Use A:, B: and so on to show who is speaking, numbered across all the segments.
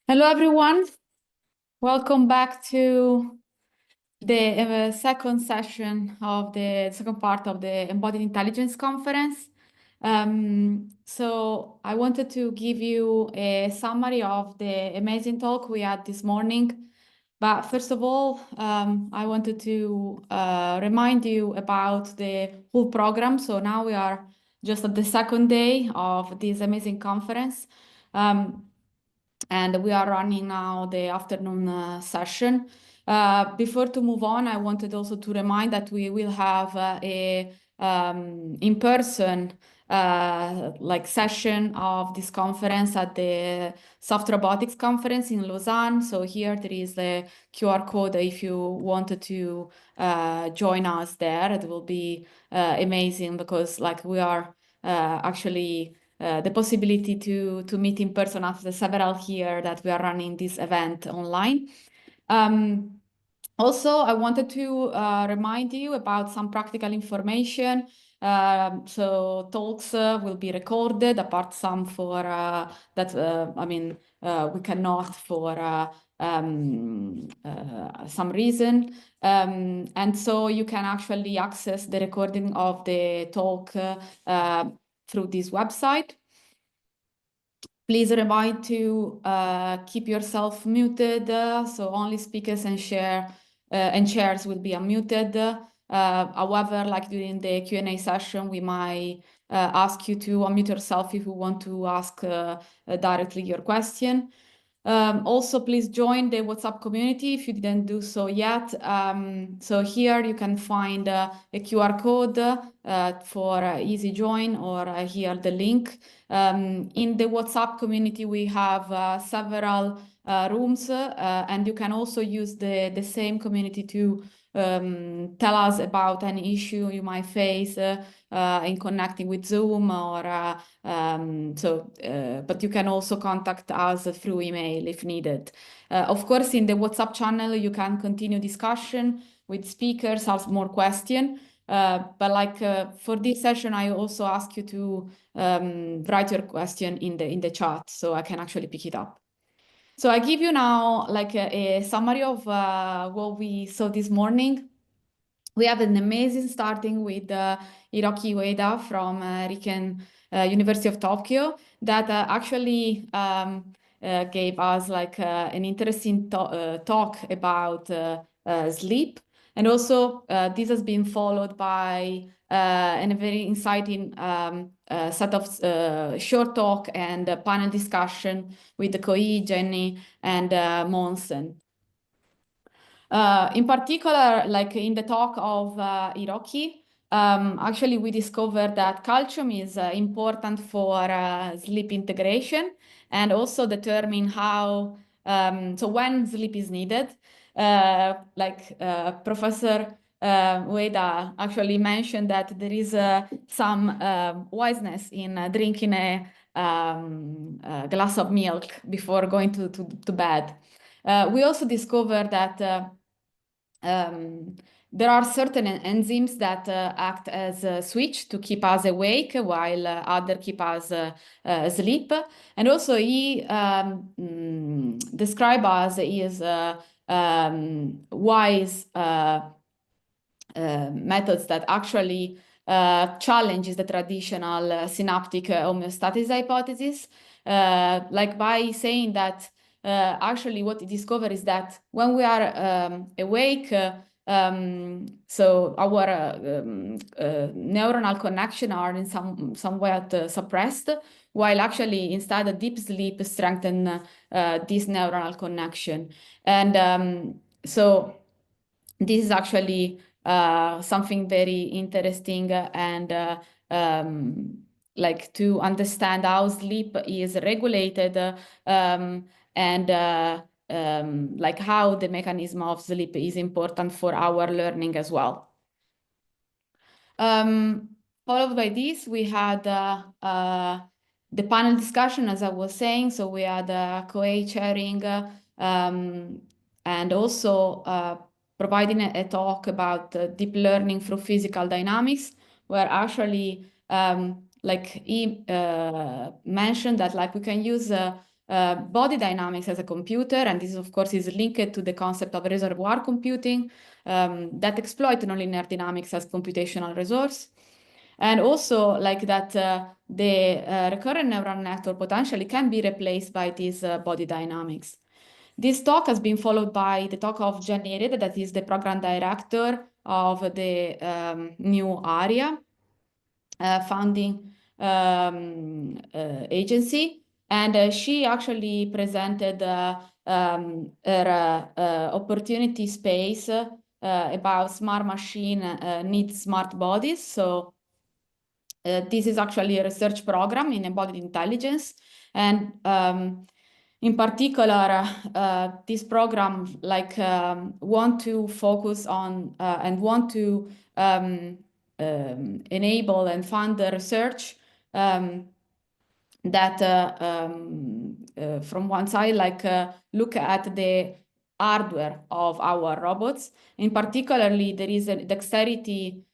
A: Hello, everyone. Welcome back to the second session of the second part of the Embodied Intelligence Conference. So I wanted to give you a summary of the amazing talk we had this morning. But first of all, I wanted to remind you about the whole program. So now we are just at the second day of this amazing conference. And we are running now the afternoon session. Before to move on, I wanted also to remind that we will have a in-person session of this conference at the Soft Robotics Conference in Lausanne. So here there is the QR code if you wanted to join us there. It will be amazing because we are actually the possibility to meet in person after several years that we are running this event online. Also, I wanted to remind you about some practical information. So talks will be recorded, apart some for we cannot for some reason. And so you can actually access the recording of the talk through this website. Please remind to keep yourself muted, so only speakers and chairs will be unmuted. However, like during the Q&A session, we might ask you to unmute yourself if you want to ask directly your question. Also, please join the WhatsApp community if you didn't do so yet. So here you can find a QR code for easy join, or here the link. In the WhatsApp community, we have several rooms, and you can also use the same community to tell us about any issue you might face in connecting with Zoom but you can also contact us through email if needed. Of course, in the WhatsApp channel, you can continue discussion with speakers, ask more questions. But for this session, I also ask you to write your question in the chat so I can actually pick it up. So I give you now a summary of what we saw this morning. We have an amazing starting with Hiroki Ueda from Riken University of Tokyo that actually gave us an interesting talk about sleep. And also this has been followed by a very exciting set of short talk and panel discussion with Kohei, Jenny, and Mohsen. In particular, like in the talk of Hiroki, actually we discovered that calcium is important for sleep integration and also determine how, so when sleep is needed. Professor Ueda actually mentioned that there is some wiseness in drinking a glass of milk before going to bed. We also discovered that there are certain enzymes that act as a switch to keep us awake while other keep us asleep. And also he described us as wise methods that actually challenges the traditional synaptic homeostasis hypothesis, like by saying that actually what he discovered is that when we are awake, so our neuronal connection are in somewhat suppressed, while actually instead a deep sleep strengthen this neuronal connection. And so this is actually something very interesting and to understand how sleep is regulated and how the mechanism of sleep is important for our learning as well. Followed by this, we had the panel discussion, as I was saying. So we had Kohei chairing and also providing a talk about deep learning through physical dynamics, where actually he mentioned that we can use body dynamics as a computer, and this of course is linked to the concept of reservoir computing that exploit nonlinear dynamics as computational resource. And also like that the recurrent neural network potentially can be replaced by these body dynamics. This talk has been followed by the talk of Jenny Herrera, that is the program director of the new ARIA funding agency. And she actually presented her opportunity space about smart machine need smart bodies. So this is actually a research program in embodied intelligence. And in particular, this program want to focus on and want to enable and fund the research that from one side, look at the hardware of our robots. In particularly, there is a dexterity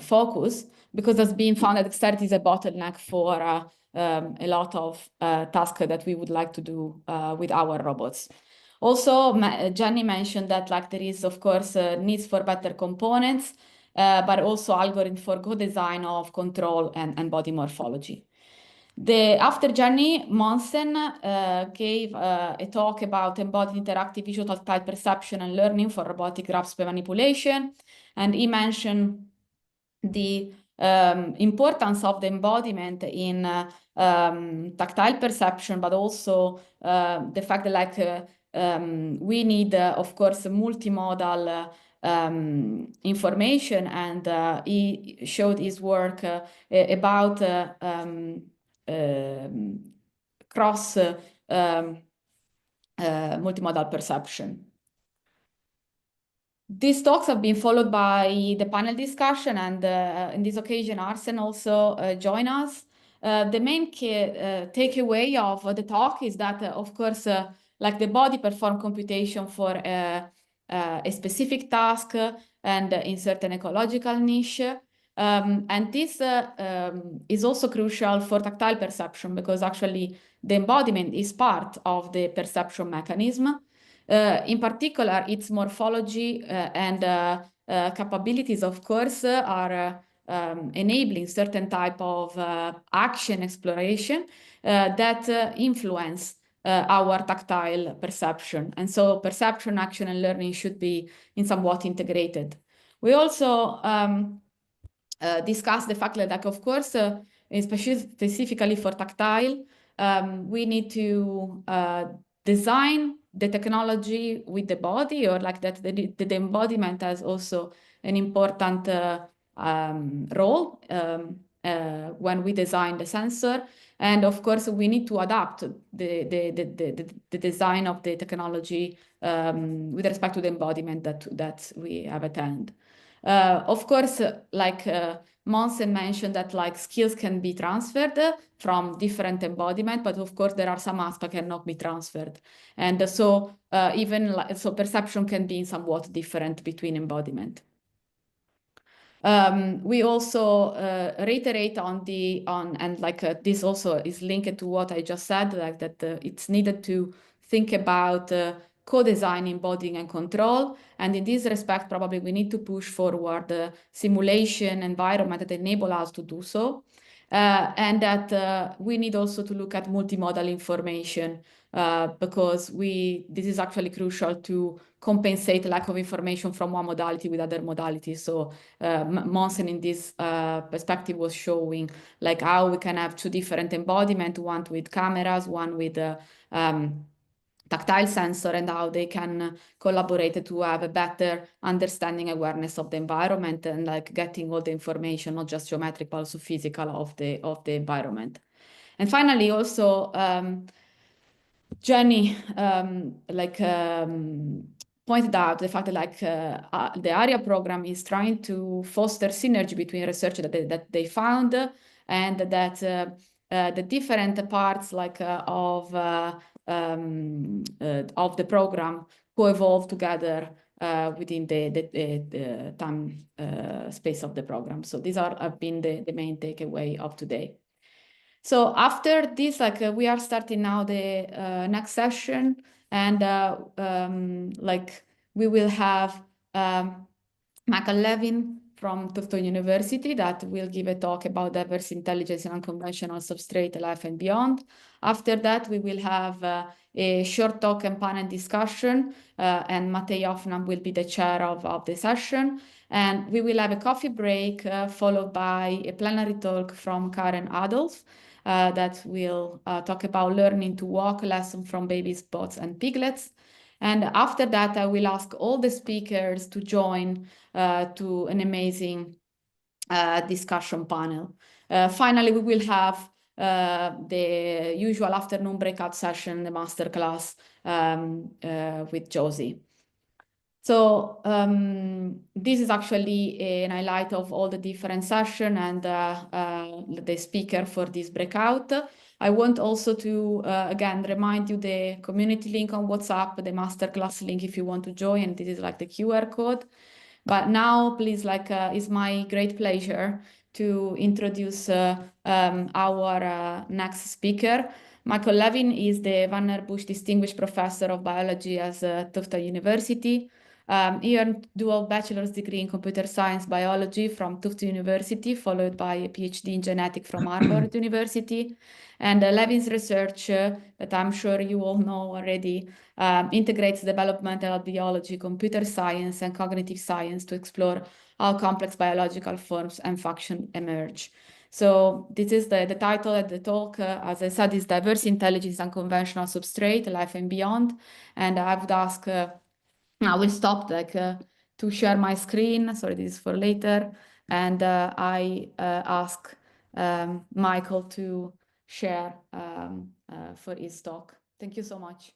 A: focus, because it's been found that dexterity is a bottleneck for a lot of tasks that we would like to do with our robots. Also, Jenny mentioned that there is, of course, needs for better components, but also algorithm for co-design of control and body morphology. After Jenny, Mohsen gave a talk about embodied interactive visual tactile perception and learning for robotic grasp manipulation. And he mentioned the importance of the embodiment in tactile perception, but also the fact that we need, of course, multimodal information. And he showed his work about cross multimodal perception. These talks have been followed by the panel discussion, and in this occasion, Arsen also joined us. The main takeaway of the talk is that, of course, the body performs computation for a specific task and in certain ecological niche. And this is also crucial for tactile perception, because actually the embodiment is part of the perception mechanism. In particular, its morphology and capabilities, of course, are enabling certain type of action exploration that influence our tactile perception. And so perception, action, and learning should be in somewhat integrated. We also discuss the fact that, of course, specifically for tactile, we need to design the technology with the body, or that the embodiment has also an important role when we design the sensor. And of course, we need to adapt the design of the technology with respect to the embodiment that we have at hand. Of course, Mohsen mentioned that skills can be transferred from different embodiment, but of course there are some aspects that cannot be transferred. And so so perception can be somewhat different between embodiment. We also reiterate this also is linked to what I just said, that it's needed to think about co-design, embodying, and control. And in this respect, probably we need to push forward the simulation environment that enable us to do so. And that we need also to look at multimodal information because this is actually crucial to compensate lack of information from one modality with other modalities. So Mohsen in this perspective was showing how we can have two different embodiments, one with cameras, one with tactile sensor, and how they can collaborate to have a better understanding, awareness of the environment, and getting all the information, not just geometric, but also physical of the environment. And finally, also Jenny pointed out the fact that the ARIA program is trying to foster synergy between research that they found, and that the different parts of the program co-evolve together within the time space of the program. So these have been the main takeaway of today. So after this, we are starting now the next session, and we will have Michael Levin from Tufts University that will give a talk about diverse intelligence in unconventional substrate life and beyond. After that, we will have a short talk and panel discussion, and Matej Hoffman will be the chair of the session. And we will have a coffee break followed by a plenary talk from Karen Adolf that will talk about learning to walk, lesson from babies, bots, and piglets. And after that, I will ask all the speakers to join to an amazing discussion panel. Finally, we will have the usual afternoon breakout session, the masterclass with Josie. So this is actually an highlight of all the different sessions and the speaker for this breakout. I want also to, again, remind you the community link on WhatsApp, the masterclass link if you want to join, and this is like the QR code. But now, please, it's my great pleasure to introduce our next speaker. Michael Levin is the Vanner Bush Distinguished Professor of Biology at Tufts University. He earned dual bachelor's degree in computer science biology from Tufts University, followed by a PhD in genetics from Harvard University. And Levin's research, that I'm sure you all know already, integrates developmental biology, computer science, and cognitive science to explore how complex biological forms and function emerge. So this is the title of the talk. As I said, is Diverse Intelligence and Conventional Substrate, Life and Beyond. And I would ask, I will stop to share my screen. Sorry, this is for later. And I ask Michael to share for his talk. Thank you so much.